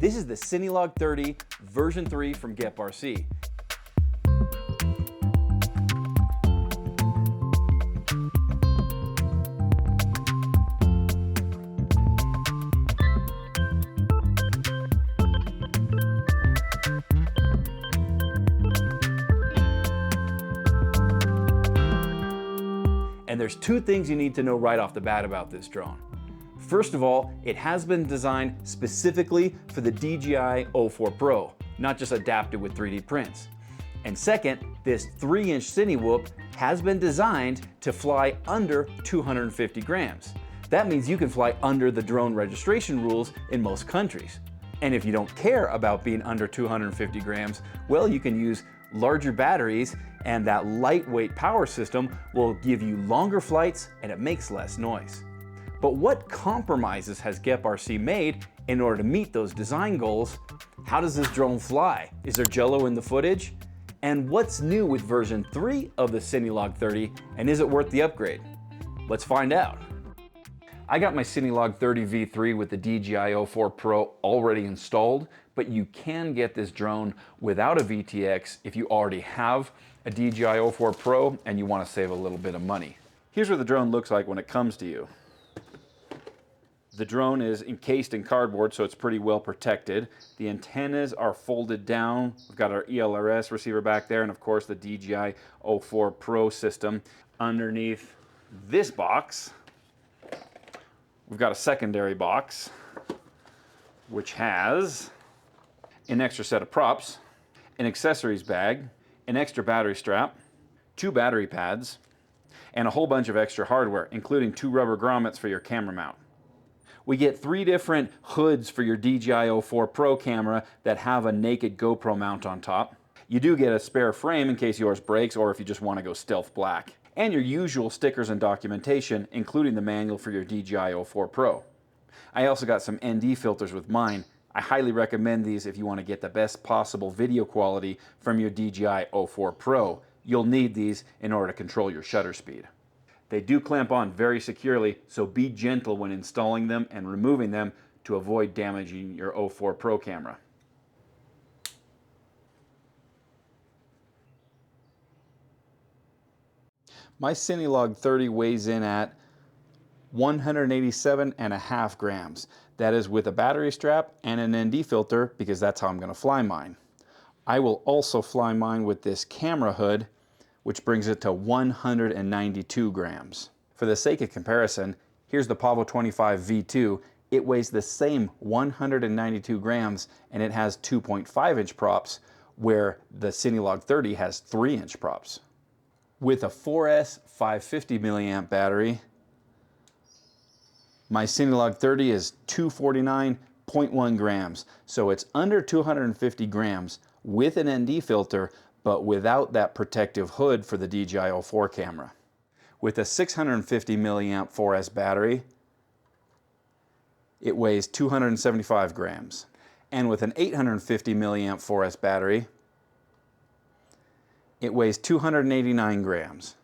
This is the Cinelog30 version 3 from GEPRC. And there's two things you need to know right off the bat about this drone. First of all, it has been designed specifically for the DJI O4 Pro, not just adapted with 3D prints. And second, this 3-inch Cinewhoop has been designed to fly under 250 grams. That means you can fly under the drone registration rules in most countries. And if you don't care about being under 250 grams, well, you can use larger batteries, and that lightweight power system will give you longer flights and it makes less noise. But what compromises has GEPRC made in order to meet those design goals? How does this drone fly? Is there jello in the footage? And what's new with version 3 of the Cinelog30, and is it worth the upgrade? Let's find out. I got my Cinelog30 V3 with the DJI O4 Pro already installed, but you can get this drone without a VTX if you already have a DJI O4 Pro and you want to save a little bit of money. Here's what the drone looks like when it comes to you. The drone is encased in cardboard, so it's pretty well protected. The antennas are folded down. We've got our ELRS receiver back there, and of course the DJI O4 Pro system. Underneath this box, we've got a secondary box, which has an extra set of props, an accessories bag, an extra battery strap, 2 battery pads, and a whole bunch of extra hardware, including 2 rubber grommets for your camera mount. We get 3 different hoods for your DJI O4 Pro camera that have a naked GoPro mount on top. You do get a spare frame in case yours breaks or if you just want to go stealth black. And your usual stickers and documentation, including the manual for your DJI O4 Pro. I also got some ND filters with mine. I highly recommend these if you want to get the best possible video quality from your DJI O4 Pro. You'll need these in order to control your shutter speed. They do clamp on very securely, so be gentle when installing them and removing them to avoid damaging your O4 Pro camera. My Cinelog30 weighs in at 187.5 grams. That is with a battery strap and an ND filter because that's how I'm going to fly mine. I will also fly mine with this camera hood, which brings it to 192 grams. For the sake of comparison, here's the Pavo 25 V2. It weighs the same 192 grams and it has 2.5-inch props, where the Cinelog30 has 3-inch props. With a 4S 550 milliamp battery, my Cinelog30 is 249.1 grams, so it's under 250 grams with an ND filter, but without that protective hood for the DJI O4 camera. With a 650 milliamp 4S battery, it weighs 275 grams. And with an 850 milliamp 4S battery, it weighs 289 grams.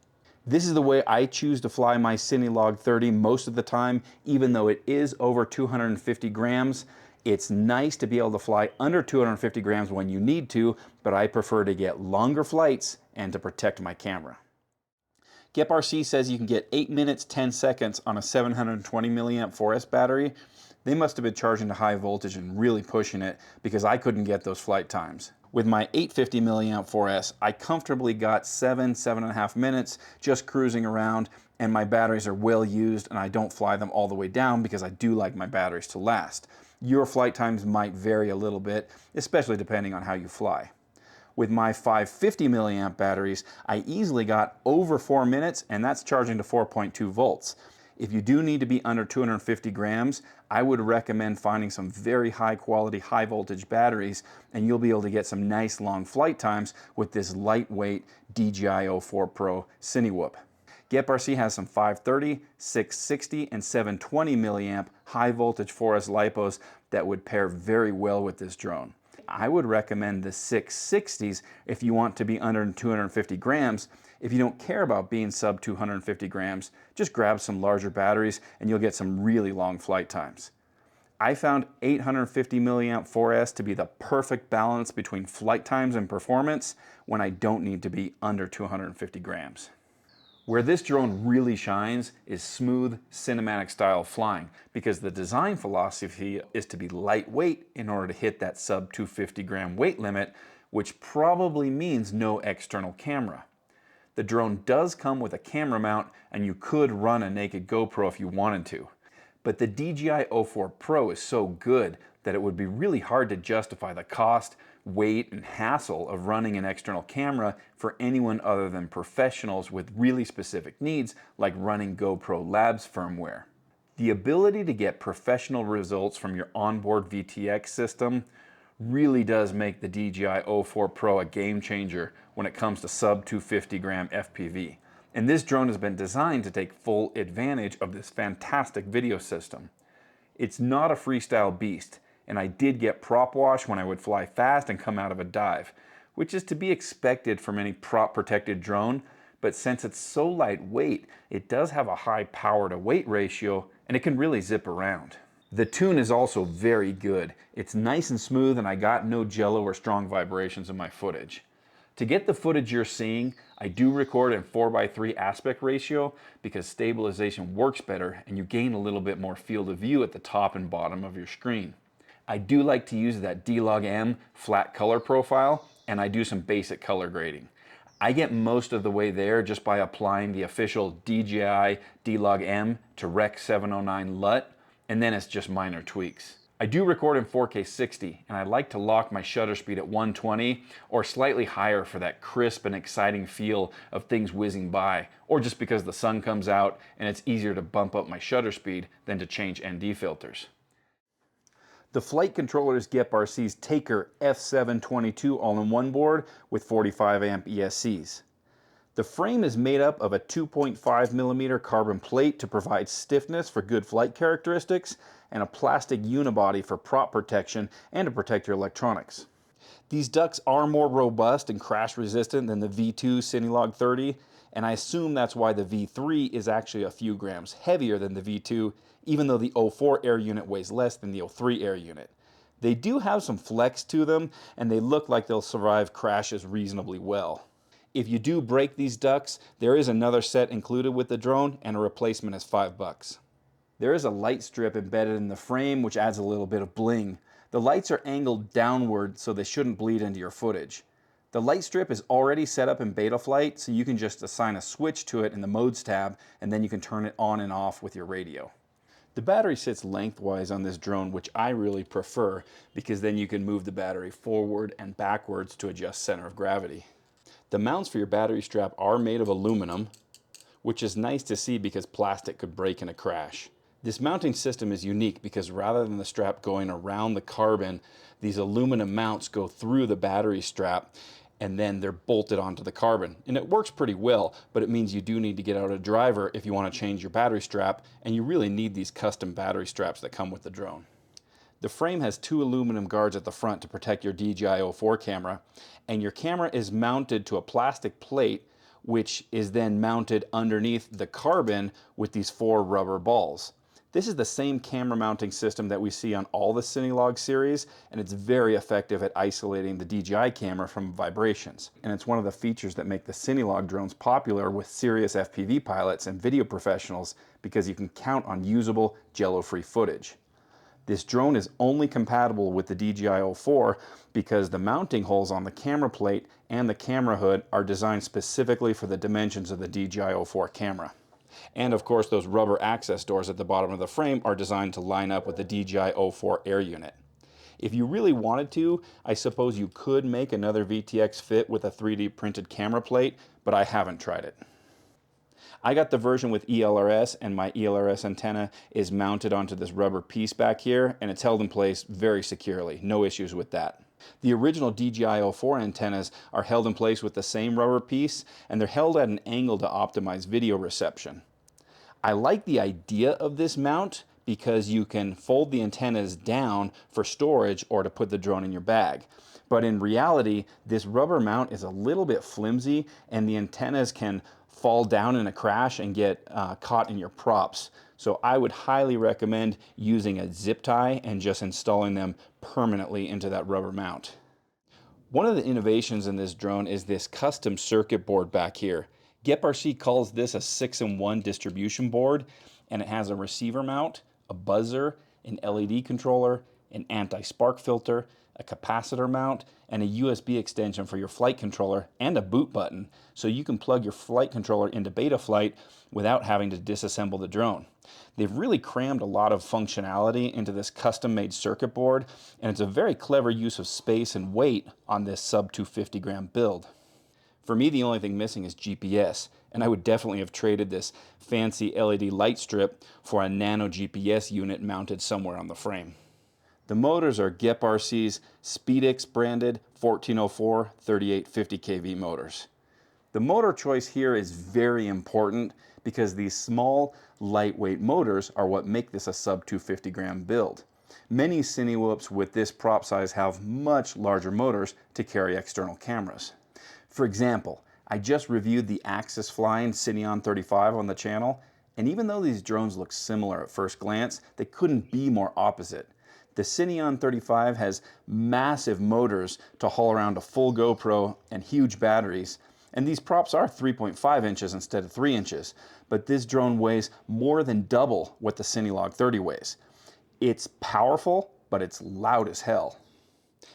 This is the way I choose to fly my Cinelog30 most of the time, even though it is over 250 grams. It's nice to be able to fly under 250 grams when you need to, but I prefer to get longer flights and to protect my camera. GEPRC says you can get 8 minutes 10 seconds on a 720 milliamp 4S battery. They must have been charging to high voltage and really pushing it because I couldn't get those flight times. With my 850 milliamp 4S, I comfortably got 7.5 minutes just cruising around, and my batteries are well used and I don't fly them all the way down because I do like my batteries to last. Your flight times might vary a little bit, especially depending on how you fly. With my 550 milliamp batteries, I easily got over 4 minutes, and that's charging to 4.2 volts. If you do need to be under 250 grams, I would recommend finding some very high quality, high voltage batteries, and you'll be able to get some nice long flight times with this lightweight DJI O4 Pro Cinewhoop. GEPRC has some 530, 660, and 720 milliamp high voltage 4S LiPos that would pair very well with this drone. I would recommend the 660s if you want to be under 250 grams. If you don't care about being sub 250 grams, just grab some larger batteries and you'll get some really long flight times. I found 850 milliamp 4S to be the perfect balance between flight times and performance when I don't need to be under 250 grams. Where this drone really shines is smooth, cinematic style flying, because the design philosophy is to be lightweight in order to hit that sub 250 gram weight limit, which probably means no external camera. The drone does come with a camera mount, and you could run a naked GoPro if you wanted to. But the DJI O4 Pro is so good that it would be really hard to justify the cost, weight, and hassle of running an external camera for anyone other than professionals with really specific needs, like running GoPro Labs firmware. The ability to get professional results from your onboard VTX system really does make the DJI O4 Pro a game changer when it comes to sub 250 gram FPV. And this drone has been designed to take full advantage of this fantastic video system. It's not a freestyle beast, and I did get prop wash when I would fly fast and come out of a dive, which is to be expected from any prop protected drone, but since it's so lightweight, it does have a high power to weight ratio, and it can really zip around. The tune is also very good. It's nice and smooth, and I got no jello or strong vibrations in my footage. To get the footage you're seeing, I do record in 4:3 aspect ratio because stabilization works better and you gain a little bit more field of view at the top and bottom of your screen. I do like to use that D-Log-M flat color profile, and I do some basic color grading. I get most of the way there just by applying the official DJI D-Log-M to Rec 709 LUT, and then it's just minor tweaks. I do record in 4K 60, and I like to lock my shutter speed at 120 or slightly higher for that crisp and exciting feel of things whizzing by, or just because the sun comes out and it's easier to bump up my shutter speed than to change ND filters. The flight controller is GEPRC's Taker F722 all-in-one board with 45 amp ESCs. The frame is made up of a 2.5mm carbon plate to provide stiffness for good flight characteristics, and a plastic unibody for prop protection and to protect your electronics. These ducts are more robust and crash resistant than the V2 Cinelog30, and I assume that's why the V3 is actually a few grams heavier than the V2, even though the O4 air unit weighs less than the O3 air unit. They do have some flex to them, and they look like they'll survive crashes reasonably well. If you do break these ducts, there is another set included with the drone, and a replacement is $5. There is a light strip embedded in the frame, which adds a little bit of bling. The lights are angled downward, so they shouldn't bleed into your footage. The light strip is already set up in Betaflight, so you can just assign a switch to it in the Modes tab, and then you can turn it on and off with your radio. The battery sits lengthwise on this drone, which I really prefer, because then you can move the battery forward and backwards to adjust center of gravity. The mounts for your battery strap are made of aluminum, which is nice to see because plastic could break in a crash. This mounting system is unique because rather than the strap going around the carbon, these aluminum mounts go through the battery strap and then they're bolted onto the carbon. And it works pretty well, but it means you do need to get out a driver if you want to change your battery strap, and you really need these custom battery straps that come with the drone. The frame has two aluminum guards at the front to protect your DJI O4 camera, and your camera is mounted to a plastic plate which is then mounted underneath the carbon with these 4 rubber balls. This is the same camera mounting system that we see on all the Cinelog series, and it's very effective at isolating the DJI camera from vibrations. And it's one of the features that make the Cinelog drones popular with serious FPV pilots and video professionals, because you can count on usable, jello-free footage. This drone is only compatible with the DJI O4 because the mounting holes on the camera plate and the camera hood are designed specifically for the dimensions of the DJI O4 camera. And of course, those rubber access doors at the bottom of the frame are designed to line up with the DJI O4 air unit. If you really wanted to, I suppose you could make another VTX fit with a 3D printed camera plate, but I haven't tried it. I got the version with ELRS, and my ELRS antenna is mounted onto this rubber piece back here, and it's held in place very securely. No issues with that. The original DJI O4 antennas are held in place with the same rubber piece, and they're held at an angle to optimize video reception. I like the idea of this mount because you can fold the antennas down for storage or to put the drone in your bag. But in reality, this rubber mount is a little bit flimsy, and the antennas can fall down in a crash and get caught in your props. So I would highly recommend using a zip tie and just installing them permanently into that rubber mount. One of the innovations in this drone is this custom circuit board back here. GEPRC calls this a 6-in-1 distribution board, and it has a receiver mount, a buzzer, an LED controller, an anti-spark filter, a capacitor mount, and a USB extension for your flight controller, and a boot button, so you can plug your flight controller into Betaflight without having to disassemble the drone. They've really crammed a lot of functionality into this custom-made circuit board, and it's a very clever use of space and weight on this sub-250g build. For me, the only thing missing is GPS, and I would definitely have traded this fancy LED light strip for a nano GPS unit mounted somewhere on the frame. The motors are GEPRC's SpeedX branded 1404 3850 kV motors. The motor choice here is very important because these small, lightweight motors are what make this a sub-250g build. Many Cinewhoops with this prop size have much larger motors to carry external cameras. For example, I just reviewed the Axis Flying Cinelog30 on the channel, and even though these drones look similar at first glance, they couldn't be more opposite. The Cinelog30 has massive motors to haul around a full GoPro and huge batteries, and these props are 3.5 inches instead of 3 inches, but this drone weighs more than double what the Cinelog30 weighs. It's powerful, but it's loud as hell.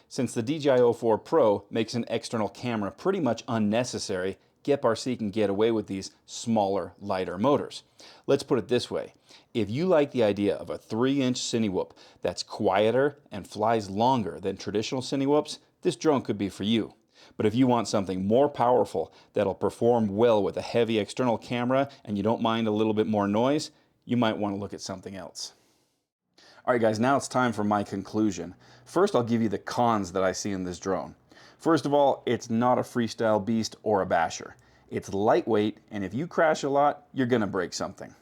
Since the DJI O4 Pro makes an external camera pretty much unnecessary, GEPRC can get away with these smaller, lighter motors. Let's put it this way. If you like the idea of a 3-inch Cinewhoop that's quieter and flies longer than traditional Cinewhoops, this drone could be for you. But if you want something more powerful that'll perform well with a heavy external camera and you don't mind a little bit more noise, you might want to look at something else. Alright guys, now it's time for my conclusion. First, I'll give you the cons that I see in this drone. First of all, it's not a freestyle beast or a basher. It's lightweight, and if you crash a lot, you're gonna break something.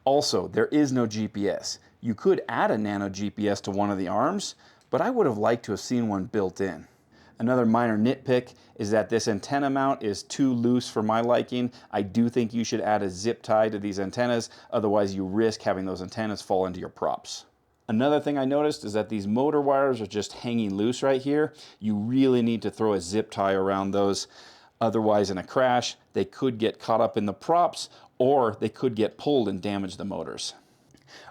Also, there is no GPS. You could add a nano GPS to one of the arms, but I would have liked to have seen one built in. Another minor nitpick is that this antenna mount is too loose for my liking. I do think you should add a zip tie to these antennas, otherwise you risk having those antennas fall into your props. Another thing I noticed is that these motor wires are just hanging loose right here. You really need to throw a zip tie around those. Otherwise, in a crash, they could get caught up in the props or they could get pulled and damage the motors.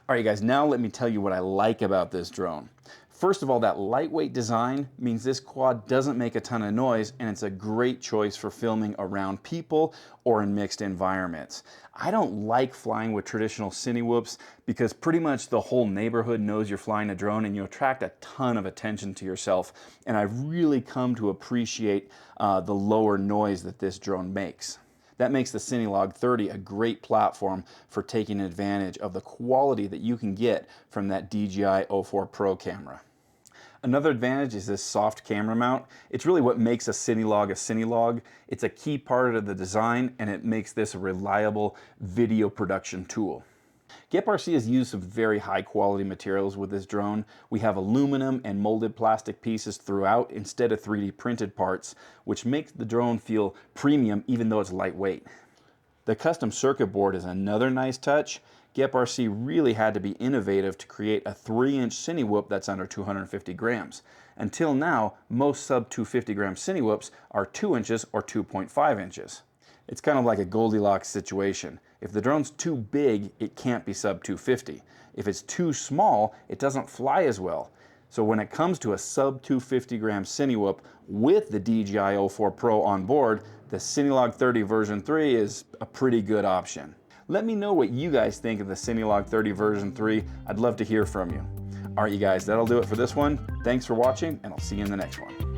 All right, guys, now let me tell you what I like about this drone. First of all, that lightweight design means this quad doesn't make a ton of noise, and it's a great choice for filming around people or in mixed environments. I don't like flying with traditional Cinewhoops because pretty much the whole neighborhood knows you're flying a drone and you attract a ton of attention to yourself. And I've really come to appreciate the lower noise that this drone makes. That makes the Cinelog30 a great platform for taking advantage of the quality that you can get from that DJI O4 Pro camera. Another advantage is this soft camera mount. It's really what makes a Cinelog. It's a key part of the design, and it makes this a reliable video production tool. GEPRC has used some very high quality materials with this drone. We have aluminum and molded plastic pieces throughout instead of 3D printed parts, which makes the drone feel premium even though it's lightweight. The custom circuit board is another nice touch. GEPRC really had to be innovative to create a 3-inch Cinewhoop that's under 250 grams. Until now, most sub-250g Cinewhoops are 2 inches or 2.5 inches. It's kind of like a Goldilocks situation. If the drone's too big, it can't be sub-250. If it's too small, it doesn't fly as well. So when it comes to a sub-250g Cinewhoop with the DJI O4 Pro on board, the Cinelog30 version 3 is a pretty good option. Let me know what you guys think of the Cinelog30 version 3. I'd love to hear from you. All right, you guys, that'll do it for this one. Thanks for watching, and I'll see you in the next one.